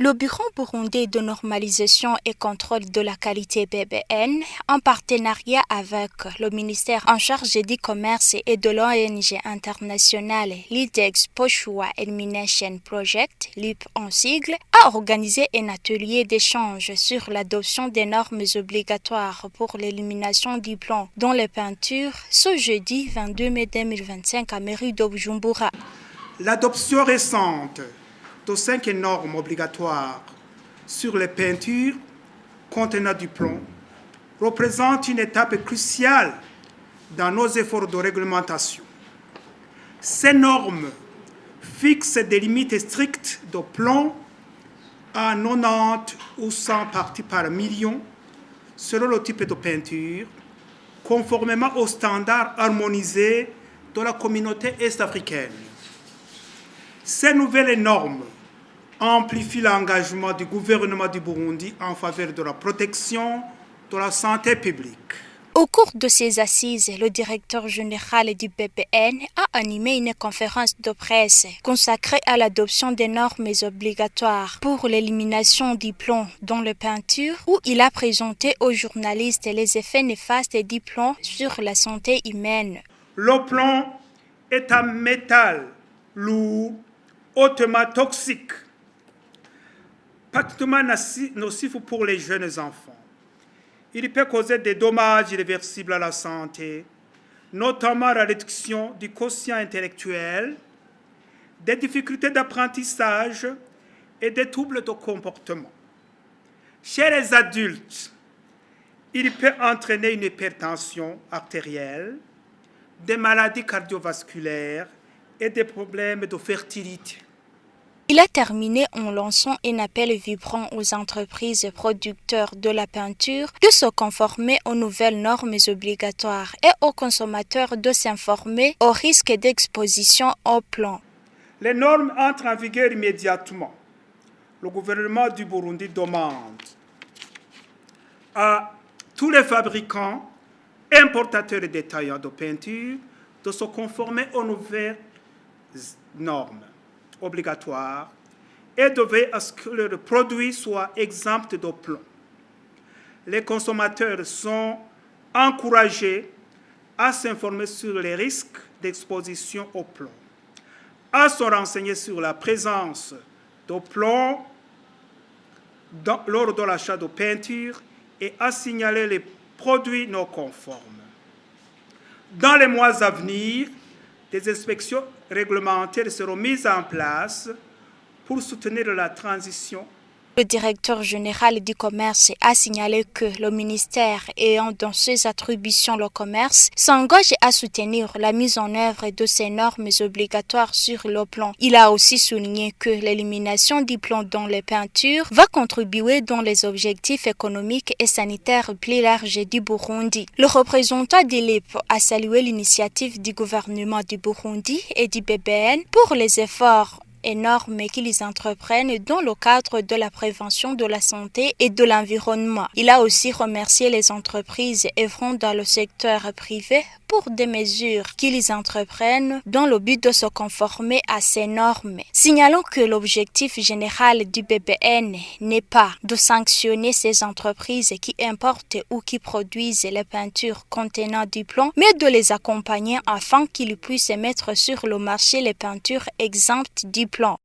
Le Bureau burundais de normalisation et contrôle de la qualité BBN, en partenariat avec le ministère en charge du commerce et de l'ONG internationale LIDEX Poshua Elimination Project, LIP en sigle, a organisé un atelier d'échange sur l'adoption des normes obligatoires pour l'élimination du plomb dans les peintures ce jeudi 22 mai 2025 à mairie de Bujumbura. L'adoption récente de 5 normes obligatoires sur les peintures contenant du plomb représente une étape cruciale dans nos efforts de réglementation. Ces normes fixent des limites strictes de plomb à 90 ou 100 parties par million selon le type de peinture, conformément aux standards harmonisés de la communauté est-africaine. Ces nouvelles normes amplifient l'engagement du gouvernement du Burundi en faveur de la protection de la santé publique. Au cours de ces assises, le directeur général du BBN a animé une conférence de presse consacrée à l'adoption des normes obligatoires pour l'élimination du plomb dans les peintures, où il a présenté aux journalistes les effets néfastes du plomb sur la santé humaine. Le plomb est un métal lourd, hautement toxique, particulièrement nocif pour les jeunes enfants. Il peut causer des dommages irréversibles à la santé, notamment la réduction du quotient intellectuel, des difficultés d'apprentissage et des troubles de comportement. Chez les adultes, il peut entraîner une hypertension artérielle, des maladies cardiovasculaires et des problèmes de fertilité. Il a terminé en lançant un appel vibrant aux entreprises producteurs de la peinture de se conformer aux nouvelles normes obligatoires et aux consommateurs de s'informer au risque d'exposition au plomb. Les normes entrent en vigueur immédiatement. Le gouvernement du Burundi demande à tous les fabricants, importateurs et détaillants de peinture de se conformer aux nouvelles normes obligatoires et de veiller à ce que leurs produits soient exempts de plomb. Les consommateurs sont encouragés à s'informer sur les risques d'exposition au plomb, à se renseigner sur la présence de plomb lors de l'achat de peinture et à signaler les produits non conformes. Dans les mois à venir, des inspections réglementaires seront mises en place pour soutenir la transition. Le directeur général du commerce a signalé que le ministère ayant dans ses attributions le commerce s'engage à soutenir la mise en œuvre de ces normes obligatoires sur le plomb. Il a aussi souligné que l'élimination du plomb dans les peintures va contribuer dans les objectifs économiques et sanitaires plus larges du Burundi. Le représentant de l'IP a salué l'initiative du gouvernement du Burundi et du BBN pour les efforts énormes qu'ils entreprennent dans le cadre de la prévention de la santé et de l'environnement. Il a aussi remercié les entreprises œuvrant dans le secteur privé pour des mesures qu'ils entreprennent dans le but de se conformer à ces normes. Signalons que l'objectif général du BBN n'est pas de sanctionner ces entreprises qui importent ou qui produisent les peintures contenant du plomb, mais de les accompagner afin qu'ils puissent mettre sur le marché les peintures exemptes du plomb.